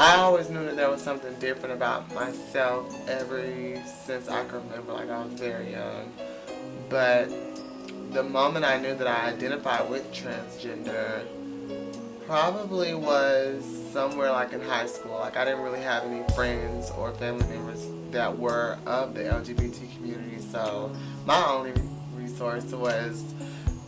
I always knew that there was something different about myself ever since I can remember, like I was very young. But the moment I knew that I identified with transgender probably was somewhere like in high school. Like I didn't really have any friends or family members that were of the LGBT community, so my only resource was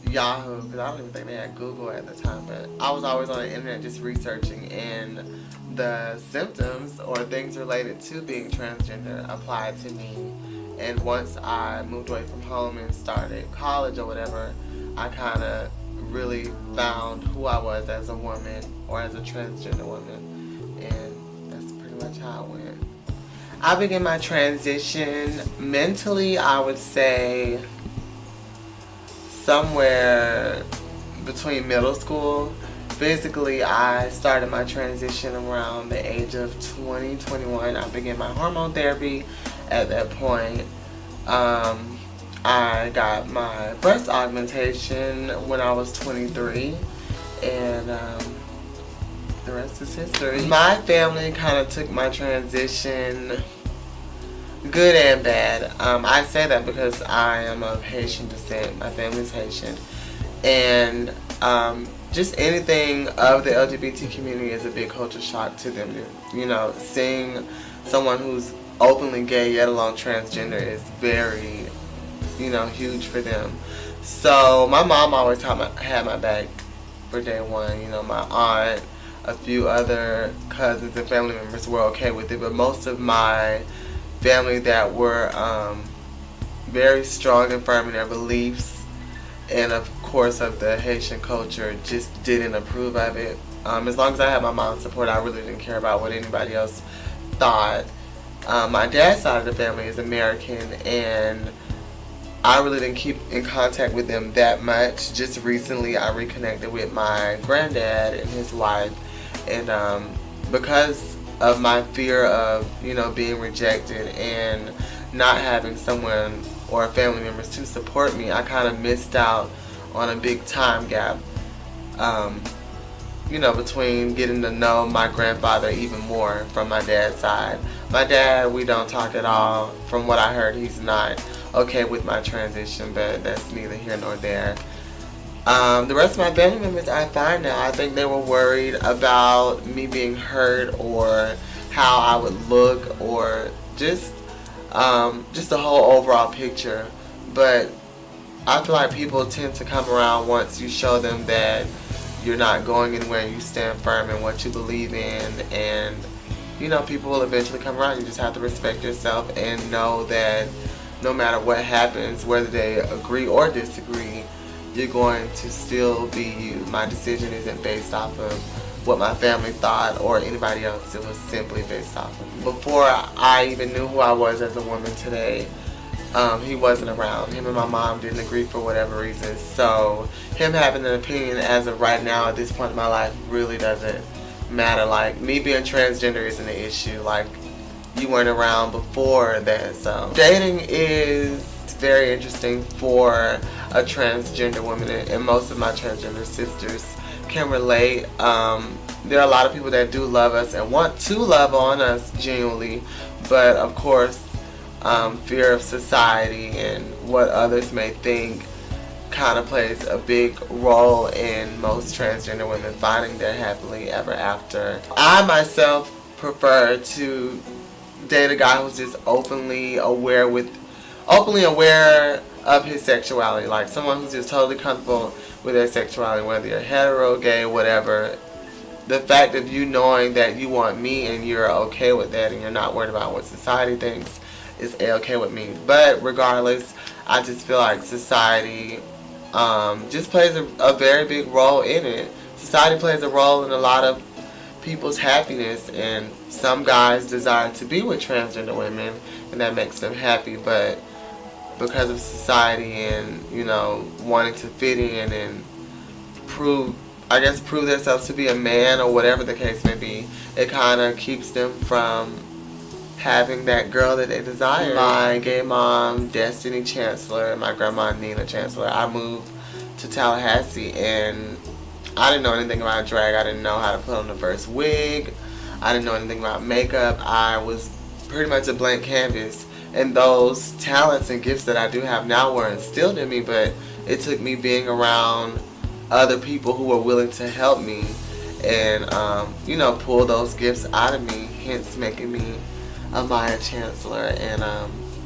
Yahoo, because I don't even think they had Google at the time, but I was always on the internet just researching, and the symptoms or things related to being transgender applied to me. And once I moved away from home and started college or whatever, I kind of really found who I was as a woman or as a transgender woman, and that's pretty much how it went. I began my transition mentally, I would say somewhere between middle school. Physically, I started my transition around the age of 20, 21. I began my hormone therapy at that point. I got my breast augmentation when I was 23, and the rest is history. My family kind of took my transition good and bad. I say that because I am of Haitian descent. My family's Haitian. And just anything of the LGBT community is a big culture shock to them. You know, seeing someone who's openly gay, yet alone transgender, is very, huge for them. So my mom always had my back for day one. You know, my aunt, a few other cousins and family members were okay with it, but most of my family that were very strong and firm in their beliefs, and of course of the Haitian culture, just didn't approve of it. As long as I had my mom's support, I really didn't care about what anybody else thought. My dad's side of the family is American, and I really didn't keep in contact with them that much. Just recently I reconnected with my granddad and his wife, and because of my fear of, being rejected and not having someone or family members to support me, I kind of missed out on a big time gap, between getting to know my grandfather even more from my dad's side. My dad, we don't talk at all. From what I heard, he's not okay with my transition, but that's neither here nor there. The rest of my family members are fine now. I think they were worried about me being hurt or how I would look, or just the whole overall picture. But I feel like people tend to come around once you show them that you're not going anywhere and you stand firm in what you believe in, and people will eventually come around. You just have to respect yourself and know that no matter what happens, whether they agree or disagree, you're going to still be you. My decision isn't based off of what my family thought or anybody else. It was simply based off of me. Before I even knew who I was as a woman today, he wasn't around. Him and my mom didn't agree for whatever reason. So him having an opinion as of right now at this point in my life really doesn't matter. Like, me being transgender isn't an issue. Like, you weren't around before that. So dating is very interesting for a transgender woman, and most of my transgender sisters can relate. There are a lot of people that do love us and want to love on us genuinely, but of course fear of society and what others may think kind of plays a big role in most transgender women finding their happily ever after. I myself prefer to date a guy who's just openly aware of his sexuality, like someone who's just totally comfortable with their sexuality, whether you're hetero, gay, whatever. The fact of you knowing that you want me and you're okay with that and you're not worried about what society thinks is okay with me. But regardless, I just feel like society just plays a very big role in it. Society plays a role in a lot of people's happiness, and some guys desire to be with transgender women and that makes them happy, but because of society and wanting to fit in and prove themselves to be a man or whatever the case may be, it kind of keeps them from having that girl that they desire. My gay mom, Destiny Chancellor, and my grandma, Nina Chancellor, I moved to Tallahassee, and I didn't know anything about drag. I didn't know how to put on the first wig. I didn't know anything about makeup. I was pretty much a blank canvas. And those talents and gifts that I do have now were instilled in me, but it took me being around other people who were willing to help me and, pull those gifts out of me, hence making me Amiyah Chancellor and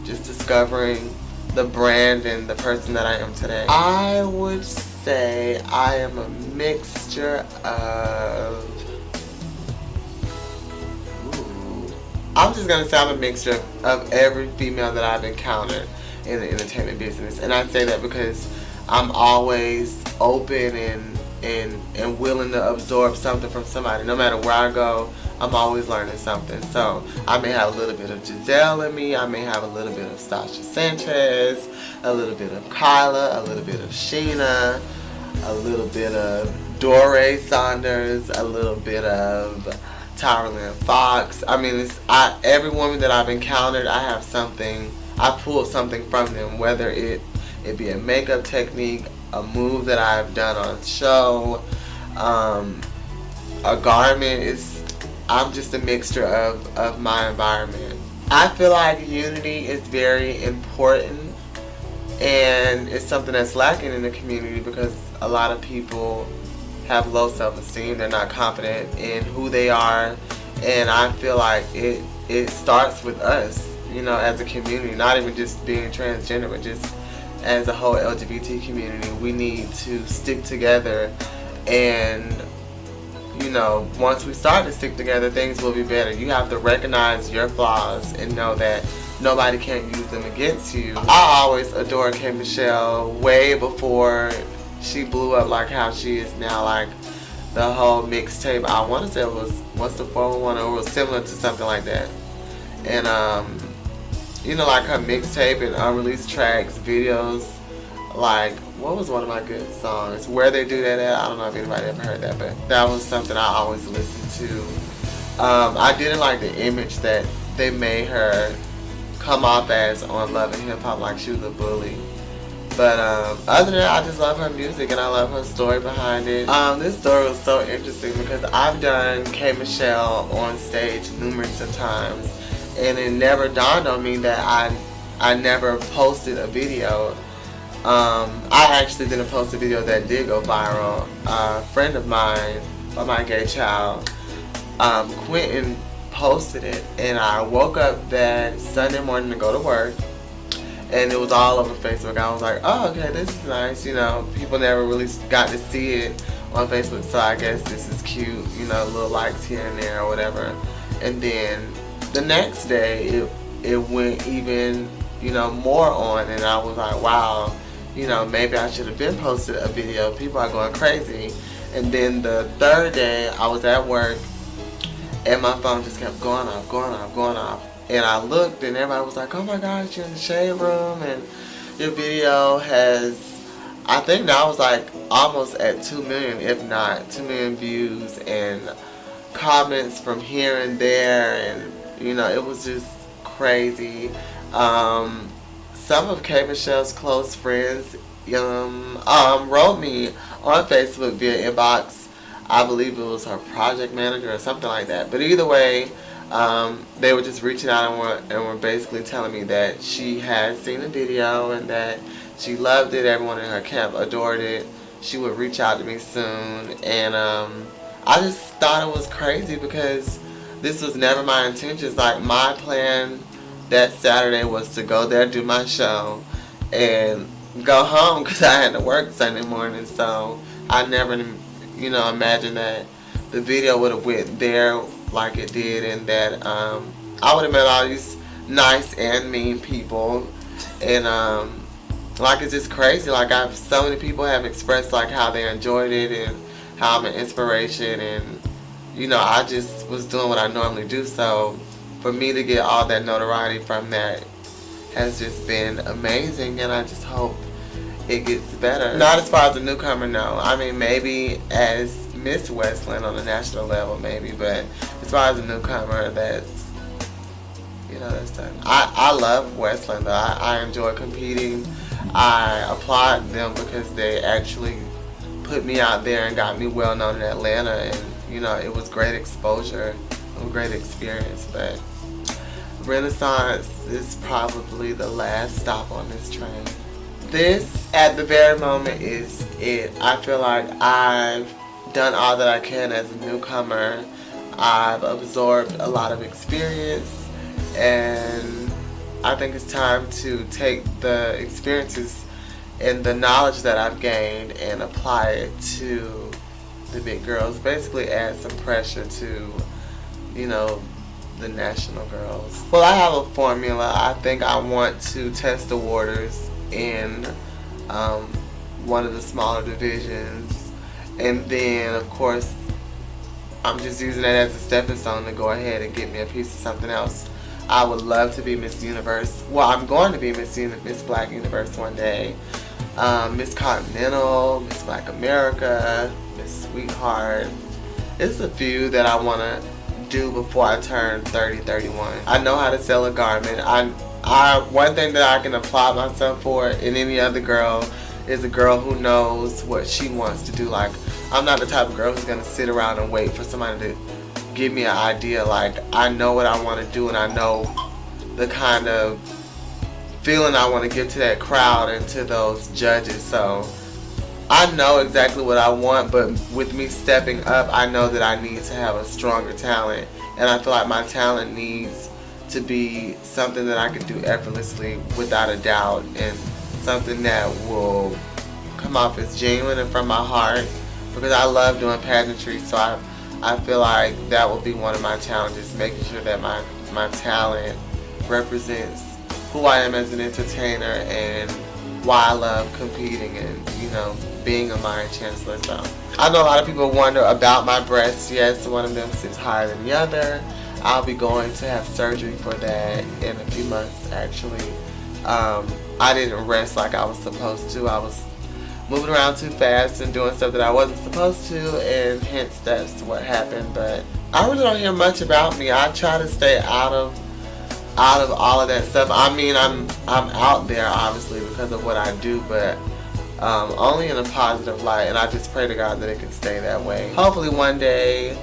just discovering the brand and the person that I am today. I would say I am a mixture of... I'm just going to say I'm a mixture of every female that I've encountered in the entertainment business. And I say that because I'm always open and willing to absorb something from somebody. No matter where I go, I'm always learning something. So I may have a little bit of Giselle in me. I may have a little bit of Sasha Sanchez, a little bit of Kyla, a little bit of Sheena, a little bit of Doree Saunders, a little bit of Tyra Lynn Fox. I mean, every woman that I've encountered, I have something, I pulled something from them, whether it be a makeup technique, a move that I've done on show, a garment. I'm just a mixture of my environment. I feel like unity is very important, and it's something that's lacking in the community because a lot of people have low self-esteem. They're not confident in who they are, and I feel like it starts with us, as a community, not even just being transgender, but just as a whole LGBT community. We need to stick together, and once we start to stick together, things will be better. You have to recognize your flaws and know that nobody can use them against you. I always adored K. Michelle way before she blew up like how she is now. Like the whole mixtape, I want to say it was What's the 411, or it was similar to something like that. And like her mixtape and unreleased tracks, videos, like what was one of my good songs? Where They Do That At? I don't know if anybody ever heard that, but that was something I always listened to. I didn't like the image that they made her come off as on Love and Hip Hop, like she was a bully. But other than that, I just love her music and I love her story behind it. This story was so interesting because I've done K. Michelle on stage numerous of times, and it never dawned on me that I never posted a video. I actually didn't post a video that did go viral. A friend of mine, or my gay child, Quentin, posted it, and I woke up that Sunday morning to go to work, and it was all over Facebook. I was like, oh, okay, this is nice. People never really got to see it on Facebook, so I guess this is cute. Little likes here and there or whatever. And then the next day, it went even, more on, and I was like, wow, maybe I should have been posted a video. People are going crazy. And then the third day, I was at work, and my phone just kept going off, going off, going off. And I looked, and everybody was like, oh my gosh, you're in the shade room, and your video has, I think that was like almost at 2 million, if not 2 million views, and comments from here and there, and it was just crazy. Some of K. Michelle's close friends wrote me on Facebook via inbox. I believe it was her project manager or something like that. But either way, they were just reaching out and were basically telling me that she had seen the video and that she loved it. Everyone in her camp adored it. She would reach out to me soon. And I just thought it was crazy because this was never my intentions. Like, my plan that Saturday was to go there, do my show, and go home because I had to work Sunday morning. So I never, imagined that the video would have went there like it did, and that I would have met all these nice and mean people. And like, it's just crazy. Like, so many people have expressed like how they enjoyed it and how I'm an inspiration, and I just was doing what I normally do. So for me to get all that notoriety from that has just been amazing, and I just hope it gets better. Not as far as a newcomer, no. I mean, maybe as Miss Westland on a national level, maybe, but as far as a newcomer, that's done. I love Westland, though. I enjoy competing. I applaud them because they actually put me out there and got me well known in Atlanta, and it was great exposure a great experience. But Renaissance is probably the last stop on this train. This, at the very moment, is it. I feel like I've done all that I can as a newcomer. I've absorbed a lot of experience, and I think it's time to take the experiences and the knowledge that I've gained and apply it to the big girls. Basically add some pressure to, the national girls. Well, I have a formula. I think I want to test the waters in one of the smaller divisions, and then of course I'm just using that as a stepping stone to go ahead and get me a piece of something else. I would love to be Miss Universe. Well, I'm going to be Miss Black Universe one day. Miss Continental, Miss Black America, Miss Sweetheart. It's a few that I want to do before I turn 30, 31. I know how to sell a garment. One thing that I can apply myself for in any other girl is a girl who knows what she wants to do. Like, I'm not the type of girl who's going to sit around and wait for somebody to give me an idea. Like, I know what I want to do, and I know the kind of feeling I want to give to that crowd and to those judges. So I know exactly what I want, but with me stepping up, I know that I need to have a stronger talent, and I feel like my talent needs to be something that I can do effortlessly without a doubt, and something that will come off as genuine and from my heart, because I love doing pageantry. So I feel like that will be one of my challenges, making sure that my talent represents who I am as an entertainer and why I love competing and, being Amiyah Chancellor. So I know a lot of people wonder about my breasts. Yes, one of them sits higher than the other. I'll be going to have surgery for that in a few months, actually. I didn't rest like I was supposed to. I was moving around too fast and doing stuff that I wasn't supposed to, and hence that's what happened. But I really don't hear much about me. I try to stay out of all of that stuff. I mean, I'm out there obviously because of what I do, but only in a positive light, and I just pray to God that it can stay that way. Hopefully one day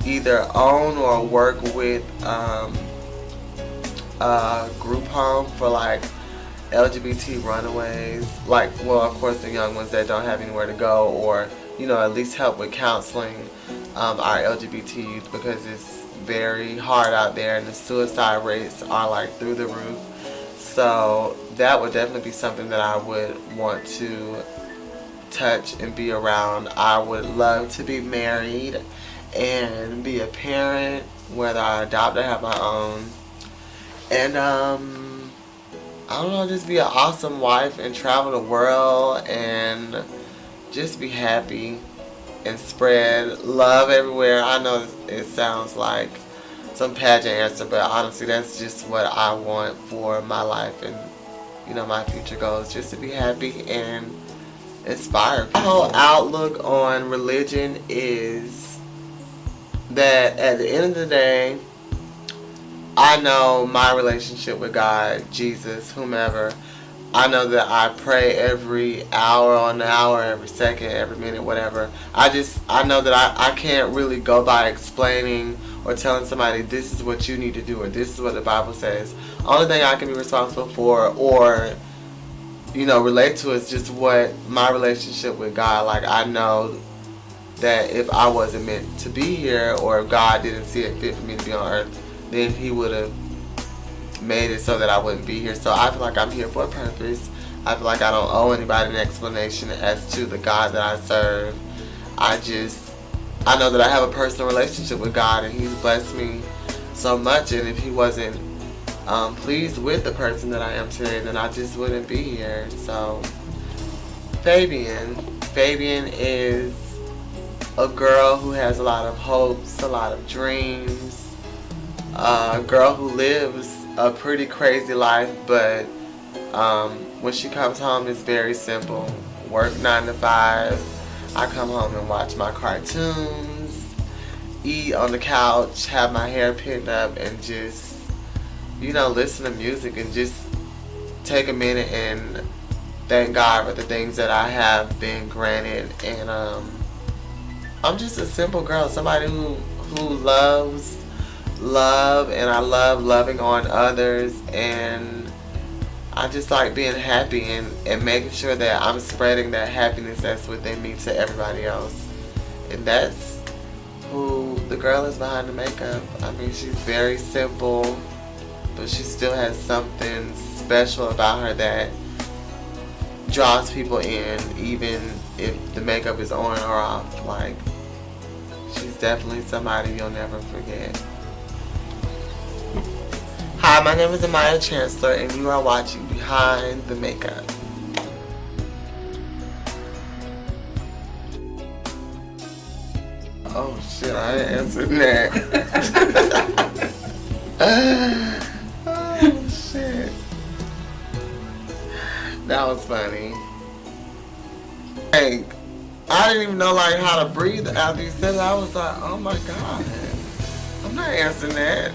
either own or work with a group home for like LGBT runaways, like, well, of course the young ones that don't have anywhere to go, or at least help with counseling our LGBT youth, because it's very hard out there and the suicide rates are like through the roof. So that would definitely be something that I would want to touch and be around. I would love to be married and be a parent, whether I adopt or have my own, and I don't know, just be an awesome wife and travel the world and just be happy and spread love everywhere. I know it sounds like some pageant answer, but honestly that's just what I want for my life and my future goals, just to be happy and inspire. My whole outlook on religion is that at the end of the day, I know my relationship with God, Jesus, whomever. I know that I pray every hour on the hour, every second, every minute, whatever. I know that I can't really go by explaining or telling somebody this is what you need to do or this is what the Bible says. Only thing I can be responsible for or relate to is just what my relationship with God. Like, I know that if I wasn't meant to be here, or if God didn't see it fit for me to be on earth, then He would have made it so that I wouldn't be here. So I feel like I'm here for a purpose. I feel like I don't owe anybody an explanation as to the God that I serve. I know that I have a personal relationship with God, and He's blessed me so much, and if He wasn't pleased with the person that I am today, then I just wouldn't be here. So Fabian is a girl who has a lot of hopes, a lot of dreams, a girl who lives a pretty crazy life, but when she comes home it's very simple. Work 9 to 5, I come home and watch my cartoons, eat on the couch, have my hair pinned up, and just listen to music and just take a minute and thank God for the things that I have been granted. And I'm just a simple girl, somebody who loves love, and I love loving on others, and I just like being happy and making sure that I'm spreading that happiness that's within me to everybody else. And that's who the girl is behind the makeup. I mean, she's very simple, but she still has something special about her that draws people in, even if the makeup is on or off. Like, she's definitely somebody you'll never forget. Hi, my name is Amiyah Chancellor, and you are watching Behind the Makeup. Oh shit, I ain't answered that. Oh shit. That was funny. Like, I didn't even know like how to breathe after you said it. I was like, oh my god. I'm not answering that.